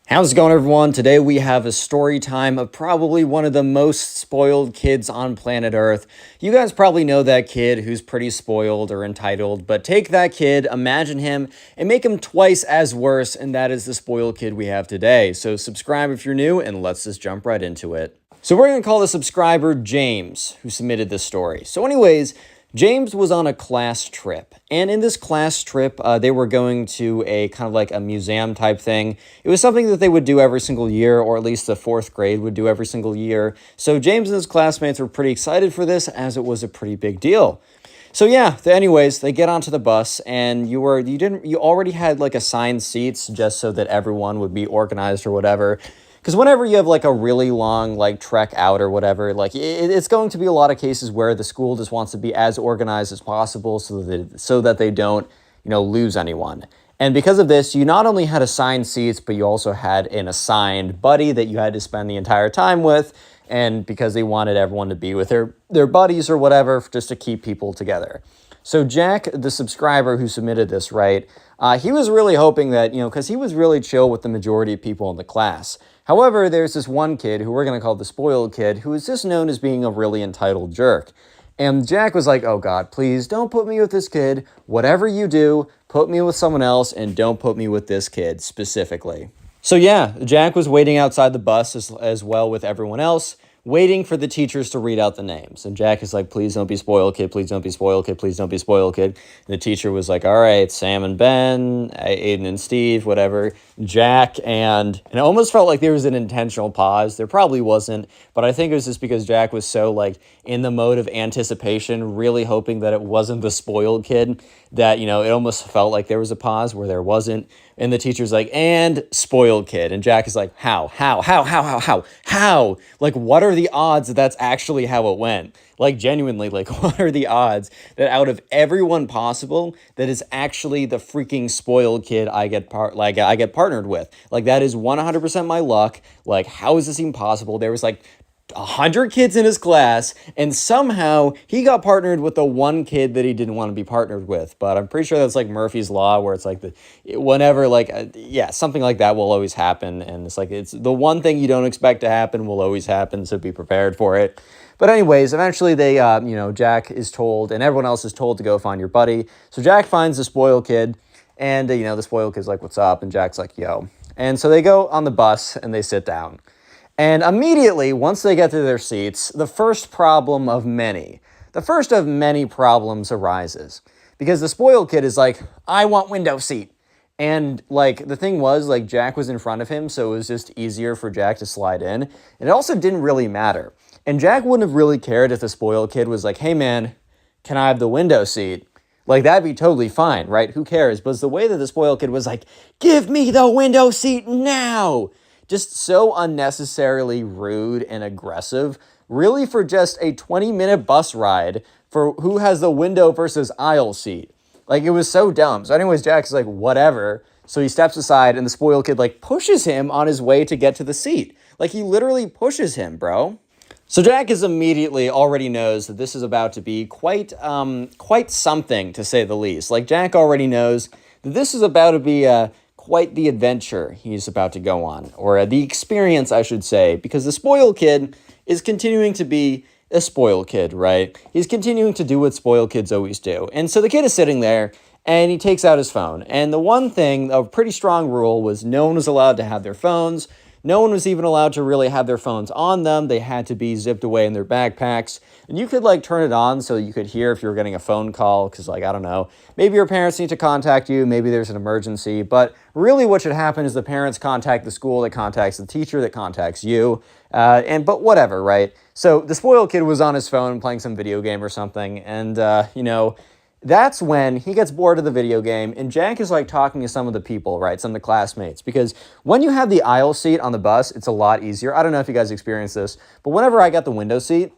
How's it going, everyone? Today we have a story time of probably one of the most spoiled kids on planet Earth. You guys probably know that kid who's pretty spoiled or entitled, but take that kid, imagine him, and make him twice as worse, and that is the spoiled kid we have today. So subscribe if you're new, and let's just jump right into it. So we're going to call the subscriber James, who submitted this story. So anyways, James was on a class trip, and in this class trip, they were going to a kind of like a museum type thing. It was something that they would do every single year, or at least the fourth grade would do every single year. So James and his classmates were pretty excited for this, as it was a pretty big deal. So yeah, anyways, they get onto the bus, and you already had like assigned seats just so that everyone would be organized or whatever. Because whenever you have like a really long like trek out or whatever, like it's going to be a lot of cases where the school just wants to be as organized as possible so that they don't, lose anyone. And because of this, you not only had assigned seats, but you also had an assigned buddy that you had to spend the entire time with. And because they wanted everyone to be with their buddies or whatever, just to keep people together. So Jack, the subscriber who submitted this, right, he was really hoping that, because he was really chill with the majority of people in the class. However, there's this one kid who we're going to call the spoiled kid, who is just known as being a really entitled jerk. And Jack was like, oh God, please don't put me with this kid. Whatever you do, put me with someone else and don't put me with this kid specifically. So yeah, Jack was waiting outside the bus as well with everyone else, waiting for the teachers to read out the names. And Jack is like, please don't be spoiled, kid. Please don't be spoiled, kid. Please don't be spoiled, kid. And the teacher was like, all right, Sam and Ben, Aiden and Steve, whatever, Jack, and it almost felt like there was an intentional pause. There probably wasn't, but I think it was just because Jack was so like in the mode of anticipation, really hoping that it wasn't the spoiled kid, that, it almost felt like there was a pause where there wasn't. And the teacher's like, and spoiled kid. And Jack is like, how? Like, what are the odds that that's actually how it went? Like, genuinely, like, what are the odds that out of everyone possible, that is actually the freaking spoiled kid I get partnered with? Like, that is 100% my luck. Like, how is this even possible? There was like 100 kids in his class, and somehow he got partnered with the one kid that he didn't want to be partnered with. But I'm pretty sure that's like Murphy's Law, where it's like something like that will always happen. And it's the one thing you don't expect to happen will always happen, so be prepared for it. But anyways, eventually they, Jack is told, and everyone else is told to go find your buddy. So Jack finds the spoiled kid, and, the spoiled kid's like, what's up? And Jack's like, yo. And so they go on the bus, and they sit down. And immediately, once they get to their seats, the first of many problems arises. Because the spoiled kid is like, I want window seat. And, the thing was, Jack was in front of him, so it was just easier for Jack to slide in. And it also didn't really matter. And Jack wouldn't have really cared if the spoiled kid was like, hey, man, can I have the window seat? Like, that'd be totally fine, right? Who cares? But it's the way that the spoiled kid was like, give me the window seat now! Just so unnecessarily rude and aggressive, really for just a 20-minute bus ride for who has the window versus aisle seat. Like, it was so dumb. So anyways, Jack's like, whatever. So he steps aside, and the spoiled kid, pushes him on his way to get to the seat. Like, he literally pushes him, bro. So Jack already knows that this is about to be quite something, to say the least. Like, Jack already knows that this is about to be quite the adventure he's about to go on, or the experience, I should say, because the spoiled kid is continuing to be a spoiled kid, right? He's continuing to do what spoiled kids always do. And so the kid is sitting there, and he takes out his phone. And the one thing, a pretty strong rule, was no one was allowed to have their phones. No one was even allowed to really have their phones on them. They had to be zipped away in their backpacks. And you could turn it on so you could hear if you were getting a phone call, because I don't know, maybe your parents need to contact you, maybe there's an emergency. But really what should happen is the parents contact the school that contacts the teacher that contacts you. But whatever, right? So the spoiled kid was on his phone playing some video game or something. And, that's when he gets bored of the video game, and Jack is talking to some of the people, right? Some of the classmates. Because when you have the aisle seat on the bus, it's a lot easier. I don't know if you guys experienced this, but whenever I got the window seat,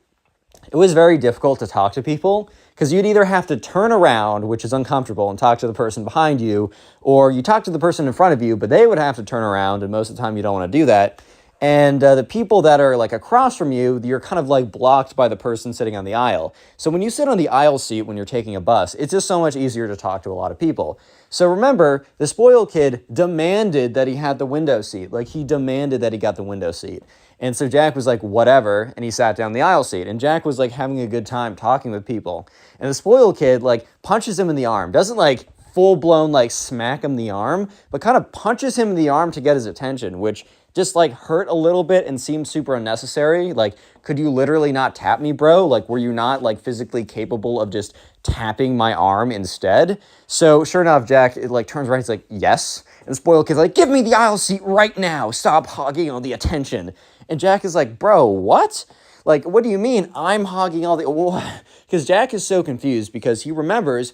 it was very difficult to talk to people, because you'd either have to turn around, which is uncomfortable, and talk to the person behind you, or you talk to the person in front of you, but they would have to turn around, and most of the time you don't want to do that. And the people that are across from you, you're kind of blocked by the person sitting on the aisle. So when you sit on the aisle seat when you're taking a bus, it's just so much easier to talk to a lot of people. So remember, the spoiled kid demanded that he had the window seat. Like, he demanded that he got the window seat. And so Jack was like, whatever, and he sat down the aisle seat. And Jack was like having a good time talking with people. And the spoiled kid like punches him in the arm. Doesn't like full-blown like smack him in the arm, but kind of punches him in the arm to get his attention, which just like hurt a little bit and seemed super unnecessary. Like, could you literally not tap me, bro? Like, were you not like physically capable of just tapping my arm instead? So sure enough, Jack like turns around, he's like, yes. And the spoiled kid's like, give me the aisle seat right now. Stop hogging all the attention. And Jack is like, bro, what? Like, what do you mean I'm hogging all the... Because Jack is so confused because he remembers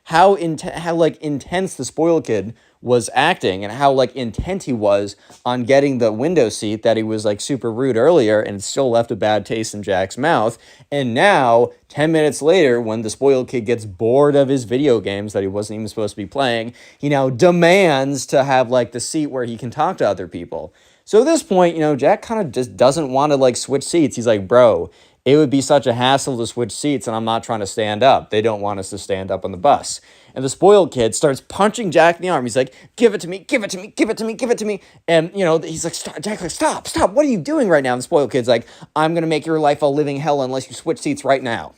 how intense the spoiled kid was acting and how like intent he was on getting the window seat, that he was like super rude earlier, and it still left a bad taste in Jack's mouth. And now 10 minutes later, when the spoiled kid gets bored of his video games that he wasn't even supposed to be playing, he now demands to have like the seat where he can talk to other people. So at this point, you know, Jack kind of just doesn't want to like switch seats. He's like, bro, it would be such a hassle to switch seats, and I'm not trying to stand up. They don't want us to stand up on the bus. And the spoiled kid starts punching Jack in the arm. He's like, give it to me, give it to me, give it to me, give it to me. And, you know, he's like, stop. Jack's like, stop, stop. What are you doing right now? And the spoiled kid's like, I'm going to make your life a living hell unless you switch seats right now.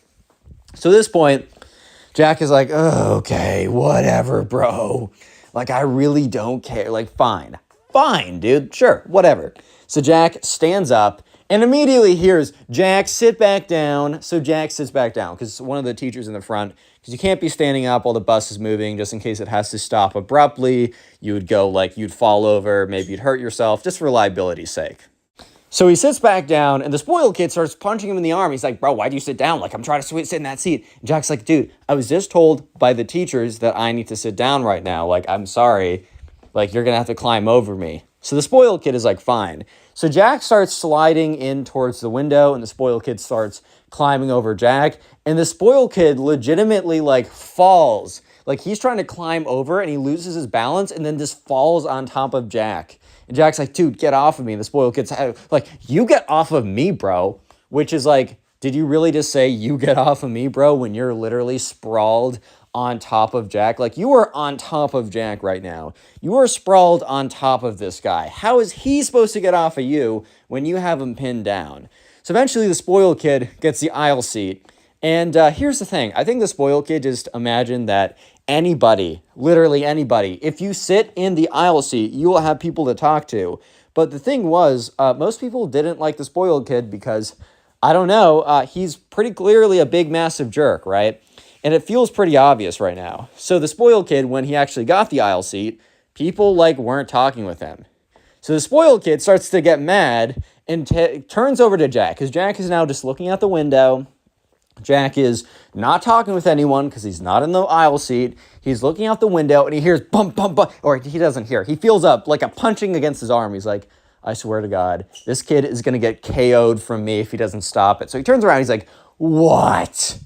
So at this point, Jack is like, oh, okay, whatever, bro. Like, I really don't care. Like, fine, dude. Sure, whatever. So Jack stands up and immediately hears Jack sit back down. So Jack sits back down because one of the teachers in the front, because you can't be standing up while the bus is moving just in case it has to stop abruptly. You would go like, you'd fall over, maybe you'd hurt yourself, just for reliability's sake. So he sits back down, and the spoiled kid starts punching him in the arm. He's like, bro, why'd you sit down? Like, I'm trying to sit in that seat. And Jack's like, dude, I was just told by the teachers that I need to sit down right now. Like, I'm sorry. Like, you're going to have to climb over me. So the spoiled kid is like, fine. So Jack starts sliding in towards the window, and the spoiled kid starts climbing over Jack. And the spoiled kid legitimately, like, falls. Like, he's trying to climb over, and he loses his balance, and then just falls on top of Jack. And Jack's like, dude, get off of me. And the spoiled kid's like, you get off of me, bro. Which is like, did you really just say you get off of me, bro, when you're literally sprawled on top of Jack? Like, you are on top of Jack right now. You are sprawled on top of this guy. How is he supposed to get off of you when you have him pinned down? So eventually the spoiled kid gets the aisle seat. And here's the thing. I think the spoiled kid just imagined that anybody, literally anybody, if you sit in the aisle seat, you will have people to talk to. But the thing was, most people didn't like the spoiled kid because, I don't know, he's pretty clearly a big, massive jerk, right? And it feels pretty obvious right now. So the spoiled kid, when he actually got the aisle seat, people like weren't talking with him. So the spoiled kid starts to get mad and turns over to Jack, because Jack is now just looking out the window. Jack is not talking with anyone because he's not in the aisle seat. He's looking out the window and he hears bump, bump, bump, or he doesn't hear. He feels up like a punching against his arm. He's like, I swear to God, this kid is going to get KO'd from me if he doesn't stop it. So he turns around. He's like, what?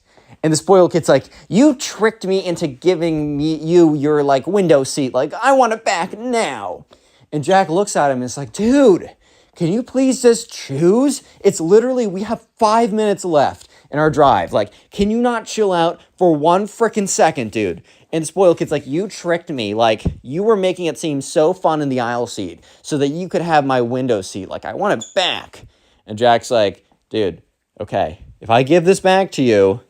And the spoiled kid's like, you tricked me into giving me your like window seat. Like, I want it back now. And Jack looks at him and is like, dude, can you please just choose? It's literally, we have 5 minutes left in our drive. Like, can you not chill out for 1 frickin' second, dude? And the spoiled kid's like, you tricked me. Like, you were making it seem so fun in the aisle seat so that you could have my window seat. Like, I want it back. And Jack's like, dude, okay, if I give this back to you,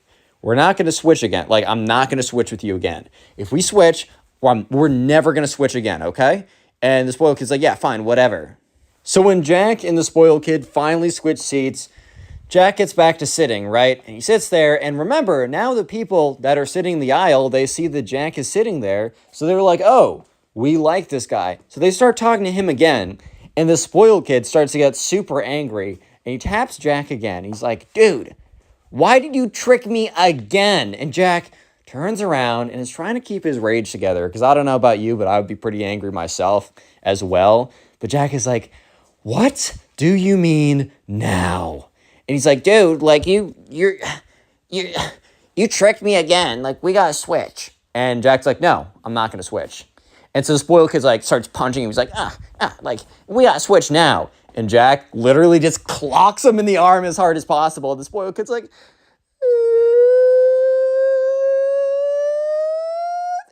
we're not going to switch again. Like, I'm not going to switch with you again. If we switch, we're never going to switch again, okay? And the spoiled kid's like, yeah, fine, whatever. So when Jack and the spoiled kid finally switch seats, Jack gets back to sitting, right? And he sits there, and remember, now the people that are sitting in the aisle, they see that Jack is sitting there, so they're like, oh, we like this guy. So they start talking to him again, and the spoiled kid starts to get super angry, and he taps Jack again. He's like, dude, why did you trick me again? And Jack turns around and is trying to keep his rage together, because I don't know about you, but I would be pretty angry myself as well. But Jack is like, what do you mean now? And he's like, dude, like, you tricked me again. Like, we gotta switch. And Jack's like, no, I'm not gonna switch. And so the spoiled kid's like, starts punching him. He's like, like, we gotta switch now. And Jack literally just clocks him in the arm as hard as possible. And the spoiled kid's like,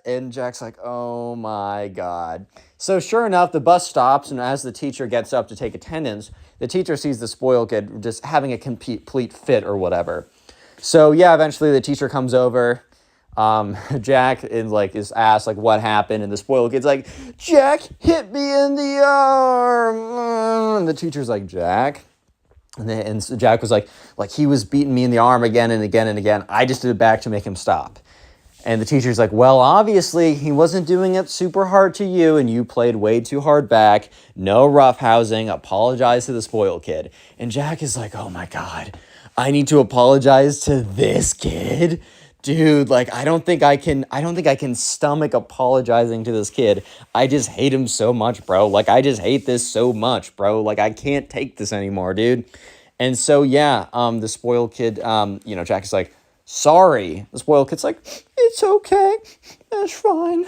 And Jack's like, oh my God. So sure enough, the bus stops, and as the teacher gets up to take attendance, the teacher sees the spoiled kid just having a complete fit or whatever. So yeah, eventually the teacher comes over. Jack is asked like what happened, and the spoiled kid's like, Jack hit me in the arm. And the teacher's like, Jack? And so Jack was like he was beating me in the arm again and again and again. I just did it back to make him stop. And the teacher's like, well, obviously he wasn't doing it super hard to you, and you played way too hard back. No roughhousing. Apologize to the spoiled kid. And Jack is like, oh my God, I need to apologize to this kid? Dude, like, I don't think I can stomach apologizing to this kid. I just hate him so much, bro. Like, I just hate this so much, bro. Like, I can't take this anymore, dude. And so, yeah, the spoiled kid, Jack is like, sorry. The spoiled kid's like, it's okay. That's fine.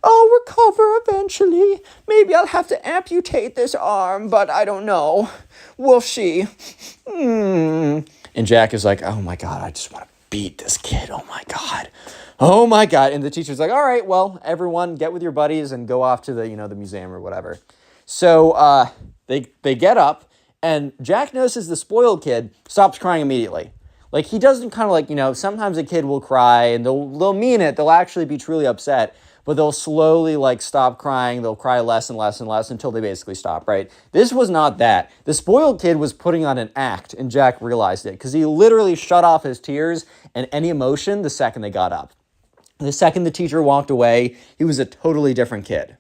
I'll recover eventually. Maybe I'll have to amputate this arm, but I don't know. We'll see. And Jack is like, oh my God, I just want to beat this kid. Oh my God. Oh my God. And the teacher's like, all right, well, everyone get with your buddies and go off to the museum or whatever. So they get up, and Jack notices the spoiled kid stops crying immediately. Like, he doesn't kind of sometimes a kid will cry and they'll mean it. They'll actually be truly upset, but they'll slowly stop crying. They'll cry less and less and less until they basically stop, right? This was not that. The spoiled kid was putting on an act, and Jack realized it because he literally shut off his tears and any emotion the second they got up. The second the teacher walked away, he was a totally different kid.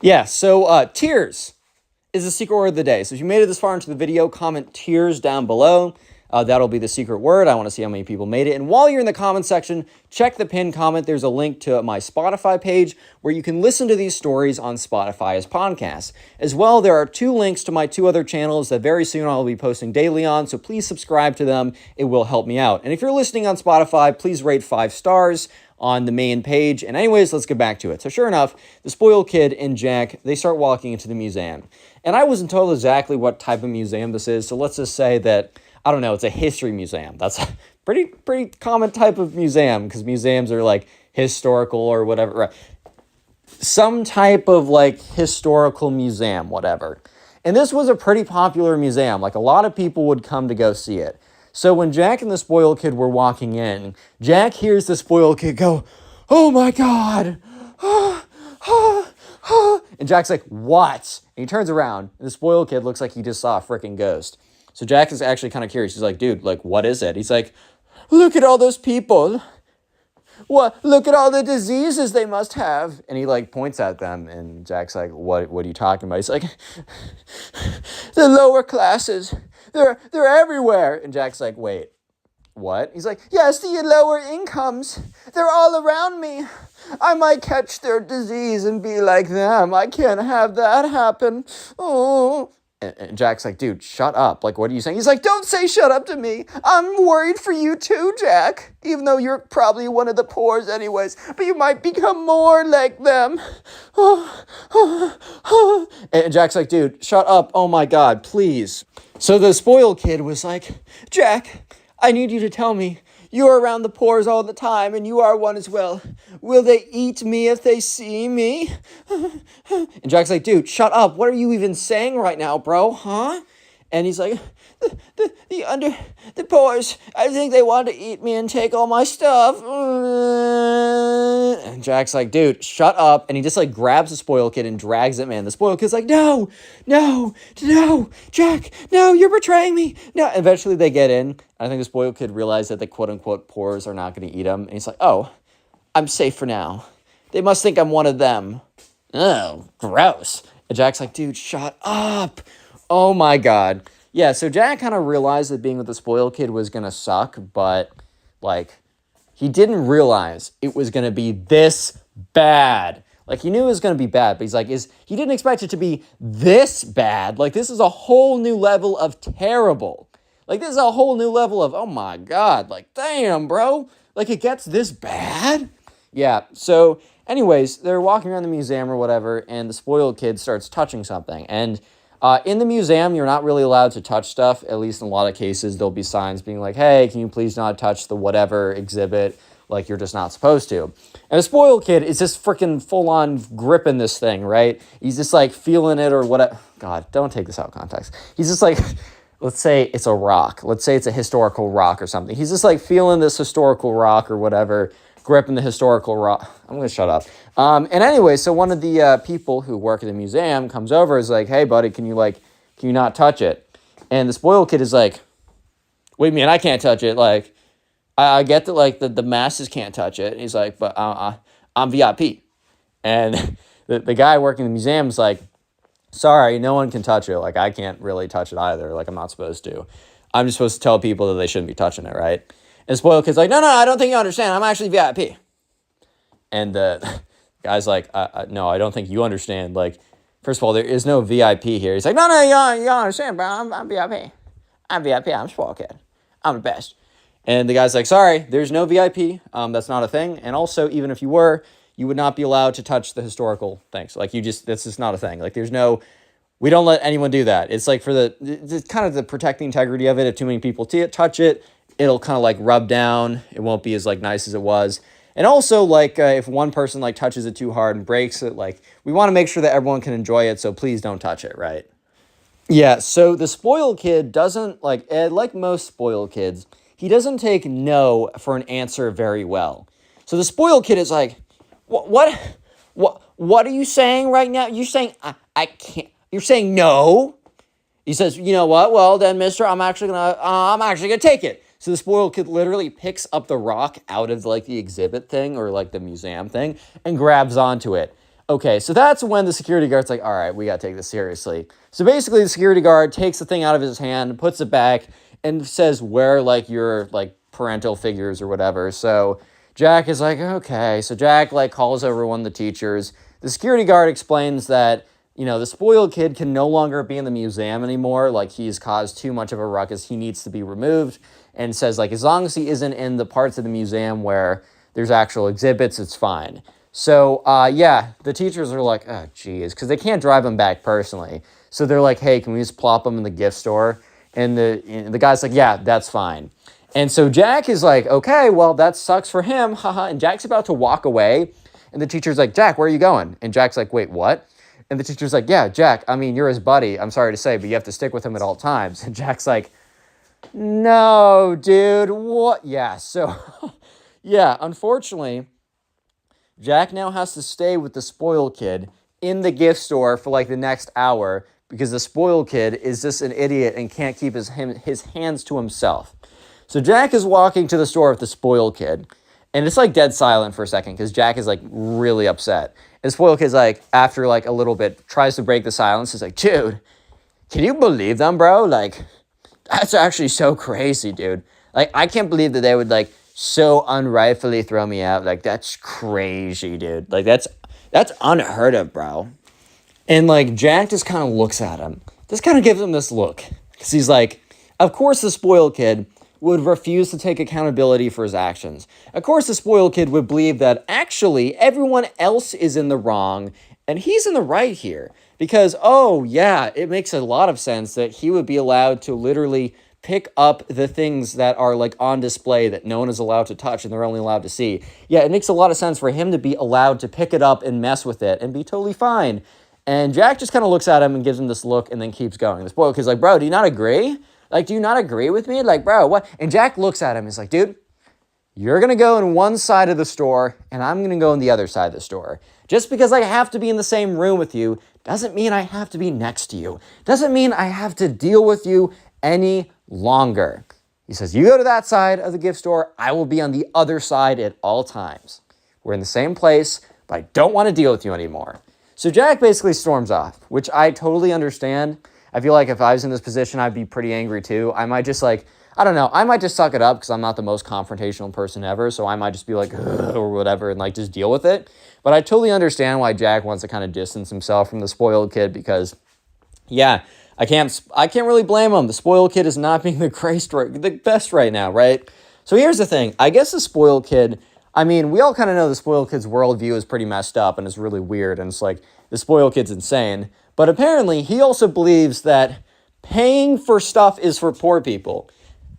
Yeah, so tears is the secret word of the day. So if you made it this far into the video, comment tears down below. That'll be the secret word. I want to see how many people made it. And while you're in the comment section, check the pinned comment. There's a link to my Spotify page where you can listen to these stories on Spotify as podcasts. As well, there are 2 links to my 2 other channels that very soon I'll be posting daily on, so please subscribe to them. It will help me out. And if you're listening on Spotify, please rate 5 stars on the main page. And anyways, let's get back to it. So sure enough, the spoiled kid and Jack, they start walking into the museum. And I wasn't told exactly what type of museum this is, so let's just say that I don't know, it's a history museum. That's a pretty common type of museum because museums are historical or whatever. Right? Some type of historical museum, whatever. And this was a pretty popular museum. A lot of people would come to go see it. So when Jack and the spoiled kid were walking in, Jack hears the spoiled kid go, oh my God. And Jack's like, what? And he turns around, and the spoiled kid looks like he just saw a freaking ghost. So Jack is actually kind of curious. He's like, dude, what is it? He's like, look at all those people. What? Look at all the diseases they must have. And he points at them, and Jack's like, what are you talking about? He's like, the lower classes, they're everywhere. And Jack's like, wait, what? He's like, yes, the lower incomes, they're all around me. I might catch their disease and be like them. I can't have that happen. Oh. And Jack's like, dude, shut up. What are you saying? He's like, don't say shut up to me. I'm worried for you too, Jack. Even though you're probably one of the poors anyways. But you might become more like them. And Jack's like, dude, shut up. Oh my God, please. So the spoiled kid was like, Jack, I need you to tell me. You're around the poors all the time, and you are one as well. Will they eat me if they see me? And Jack's like, dude, shut up. What are you even saying right now, bro? Huh? And he's like, the poors, I think they want to eat me and take all my stuff. And Jack's like, dude, shut up. And he just grabs the spoiled kid and drags him in. The spoiled kid's like, no, Jack, no, you're betraying me. No. Eventually they get in. I think the spoiled kid realized that the quote unquote poors are not going to eat him. And he's like, oh, I'm safe for now. They must think I'm one of them. Oh, gross. And Jack's like, dude, shut up. Oh my God. Yeah, so Jack kind of realized that being with the spoiled kid was going to suck, but he didn't realize it was going to be this bad. He knew it was going to be bad, but he's like, he didn't expect it to be this bad. This is a whole new level of terrible. This is a whole new level of, oh my God, damn, bro. It gets this bad? Yeah, so anyways, they're walking around the museum or whatever, and the spoiled kid starts touching something. And in the museum, you're not really allowed to touch stuff. At least in a lot of cases, there'll be signs being like, hey, can you please not touch the whatever exhibit like you're just not supposed to. And the spoiled kid is just freaking full on gripping this thing, right? He's just like feeling it or whatever. God, don't take this out of context. He's just like, let's say it's a rock. Let's say it's a historical rock or something. He's just like feeling this historical rock or whatever, gripping the historical rock. I'm going to shut up. And anyway, so one of the people who work at the museum comes over, is like, hey buddy, can you not touch it? And the spoiled kid is like, what do you mean I can't touch it? Like, I get that like the masses can't touch it. And he's like, but I'm VIP. And the guy working in the museum is like, sorry, no one can touch it. Like, I can't really touch it either. Like, I'm not supposed to. I'm just supposed to tell people that they shouldn't be touching it, right? And the spoiled kid's like, no, I don't think you understand. I'm actually VIP. And the guy's like, no, I don't think you understand. Like, first of all, there is no VIP here. He's like, no, you don't understand, bro. I'm VIP. I'm VIP. I'm a spoiled kid. I'm the best. And the guy's like, sorry, there's no VIP. That's not a thing. And also, even if you were, you would not be allowed to touch the historical things. Like, that's just not a thing. Like, we don't let anyone do that. It's like it's kind of the protect the integrity of it. If too many people touch it, it'll kind of like rub down. It won't be as like nice as it was. And also, like, if one person like touches it too hard and breaks it, like, we want to make sure that everyone can enjoy it. So please don't touch it, right? Yeah. So the spoiled kid doesn't like most spoiled kids. He doesn't take no for an answer very well. So the spoiled kid is like, what are you saying right now? You're saying I can't. You're saying no. He says, you know what? Well then, mister, I'm actually gonna take it. So the spoiled kid literally picks up the rock out of like the exhibit thing or like the museum thing and grabs onto it. Okay, so that's when the security guard's like, all right, we gotta take this seriously. So basically the security guard takes the thing out of his hand, puts it back, and says, where like your like parental figures or whatever. So Jack is like, okay. So Jack like calls over one of the teachers. The security guard explains that, you know, the spoiled kid can no longer be in the museum anymore. Like, he's caused too much of a ruckus. He needs to be removed, and says like, as long as he isn't in the parts of the museum where there's actual exhibits, it's fine. So yeah, the teachers are like, oh geez, because they can't drive him back personally. So they're like, hey, can we just plop him in the gift store? And the guy's like, yeah, that's fine. And so Jack is like, okay, well, that sucks for him, haha. And Jack's about to walk away, and the teacher's like, Jack, where are you going? And Jack's like, wait, what? And the teacher's like, yeah, Jack, I mean, you're his buddy. I'm sorry to say, but you have to stick with him at all times. And Jack's like, no, dude, what? Yeah, so, yeah, unfortunately, Jack now has to stay with the spoiled kid in the gift store for like the next hour because the spoiled kid is just an idiot and can't keep his hands to himself. So Jack is walking to the store with the spoiled kid, and it's like dead silent for a second because Jack is like really upset. And the spoiled kid's like, after like a little bit, tries to break the silence. He's like, dude, can you believe them, bro? Like, that's actually so crazy, dude. Like, I can't believe that they would like so unrightfully throw me out. Like, that's crazy, dude. Like, that's unheard of, bro. And like Jack just kind of looks at him, just kind of gives him this look, because he's like, of course the spoiled kid would refuse to take accountability for his actions. Of course the spoiled kid would believe that actually everyone else is in the wrong and he's in the right here. Because, oh yeah, it makes a lot of sense that he would be allowed to literally pick up the things that are like on display that no one is allowed to touch and they're only allowed to see. Yeah, it makes a lot of sense for him to be allowed to pick it up and mess with it and be totally fine. And Jack just kind of looks at him and gives him this look and then keeps going. The spoiled kid's like, bro, do you not agree? Like, do you not agree with me? Like, bro, what? And Jack looks at him and is like, dude, you're going to go in one side of the store and I'm going to go in the other side of the store. Just because I have to be in the same room with you doesn't mean I have to be next to you. Doesn't mean I have to deal with you any longer. He says, you go to that side of the gift store. I will be on the other side at all times. We're in the same place, but I don't want to deal with you anymore. So Jack basically storms off, which I totally understand. I feel like if I was in this position, I'd be pretty angry too. I might just like, I don't know, I might just suck it up because I'm not the most confrontational person ever. So I might just be like, or whatever, and like just deal with it. But I totally understand why Jack wants to kind of distance himself from the spoiled kid because, yeah, I can't really blame him. The spoiled kid is not being the best right now, right? So here's the thing. I guess the spoiled kid, I mean, we all kind of know the spoiled kid's worldview is pretty messed up and it's really weird. And it's like, the spoiled kid's insane. But apparently, he also believes that paying for stuff is for poor people.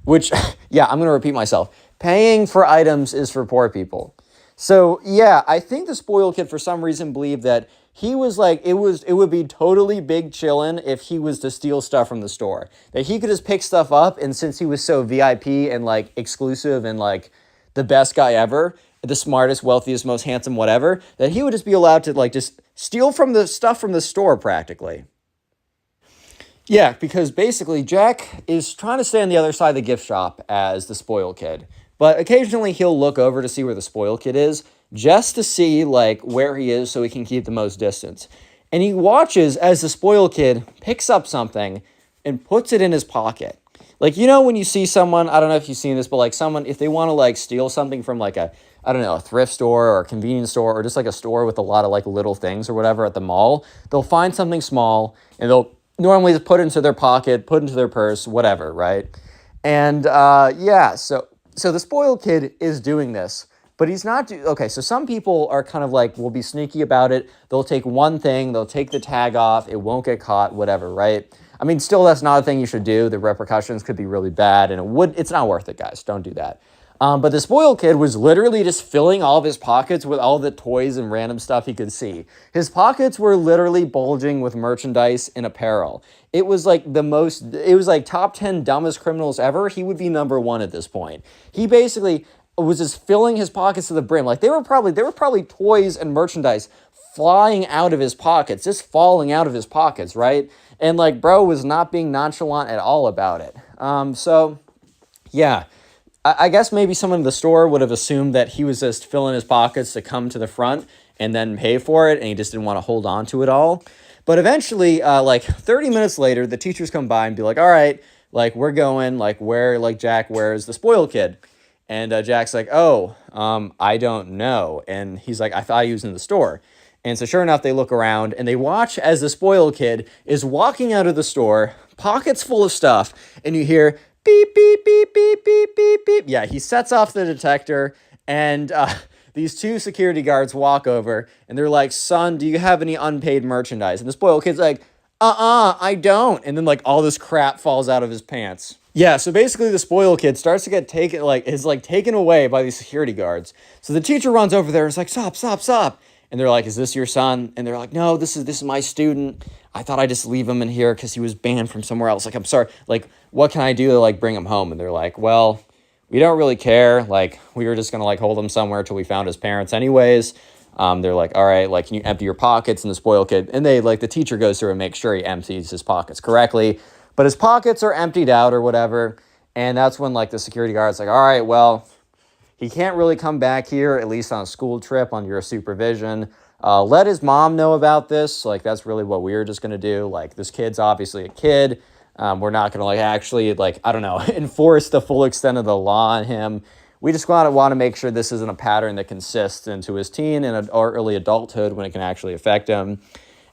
Which, yeah, I'm going to repeat myself. Paying for items is for poor people. So yeah, I think the spoiled kid for some reason believed that he was like it would be totally big chillin' if he was to steal stuff from the store. That he could just pick stuff up, and since he was so VIP and like exclusive and like the best guy ever, the smartest, wealthiest, most handsome, whatever, that he would just be allowed to like just steal from the stuff from the store practically. Yeah, because basically Jack is trying to stay on the other side of the gift shop as the spoiled kid. But occasionally he'll look over to see where the spoiled kid is, just to see like where he is so he can keep the most distance. And he watches as the spoiled kid picks up something and puts it in his pocket. Like, you know, when you see someone, I don't know if you've seen this, but like someone, if they want to like steal something from like a, I don't know, a thrift store or a convenience store or just like a store with a lot of like little things or whatever at the mall, they'll find something small and they'll normally just put it into their pocket, put it into their purse, whatever, right? And yeah, so the spoiled kid is doing this, but he's not, okay, so some people are kind of like, will be sneaky about it. They'll take one thing, they'll take the tag off, it won't get caught, whatever, right? I mean, still, that's not a thing you should do. The repercussions could be really bad, and it's not worth it, guys. Don't do that. But the spoiled kid was literally just filling all of his pockets with all the toys and random stuff he could see. His pockets were literally bulging with merchandise and apparel. It was like it was like top 10 dumbest criminals ever. He would be number one at this point. He basically was just filling his pockets to the brim. Like they were probably toys and merchandise flying out of his pockets, just falling out of his pockets, right? And like, bro was not being nonchalant at all about it. So yeah, I guess maybe someone in the store would have assumed that he was just filling his pockets to come to the front and then pay for it, and he just didn't want to hold on to it all. But eventually, like 30 minutes later, the teachers come by and be like, all right, like we're going, like Jack, where's the spoiled kid? And Jack's like, oh, I don't know. And he's like, I thought he was in the store. And so sure enough, they look around and they watch as the spoiled kid is walking out of the store, pockets full of stuff, and you hear beep, beep, beep, beep, beep, beep, beep. Yeah, he sets off the detector, and these two security guards walk over, and they're like, son, do you have any unpaid merchandise? And the spoiled kid's like, I don't. And then like all this crap falls out of his pants. Yeah, so basically the spoiled kid starts to get taken away by these security guards. So the teacher runs over there and is like, stop, stop, stop. And they're like, is this your son? And they're like, no, this is my student. I thought I'd just leave him in here because he was banned from somewhere else. Like, I'm sorry. Like, what can I do to like bring him home? And they're like, well, we don't really care. Like, we were just going to like hold him somewhere till we found his parents anyways. They're like, all right, like, can you empty your pockets? And the spoiled kid, and they like, the teacher goes through and makes sure he empties his pockets correctly. But his pockets are emptied out or whatever. And that's when like the security guard's like, all right, well, he can't really come back here, at least on a school trip, on your supervision. Let his mom know about this. Like, that's really what we were just going to do. Like, this kid's obviously a kid. We're not going to, like, actually, like, I don't know, enforce the full extent of the law on him. We just want to make sure this isn't a pattern that consists into his teen and or early adulthood when it can actually affect him.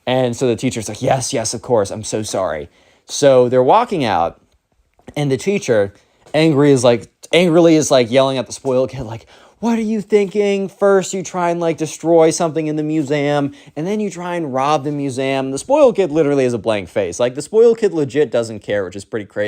And so the teacher's like, yes, yes, of course. I'm so sorry. So they're walking out, and the teacher, angrily is like yelling at the spoiled kid, like, what are you thinking? First you try and like destroy something in the museum, and then you try and rob the museum. The spoiled kid literally has a blank face. Like, the spoiled kid legit doesn't care, which is pretty crazy.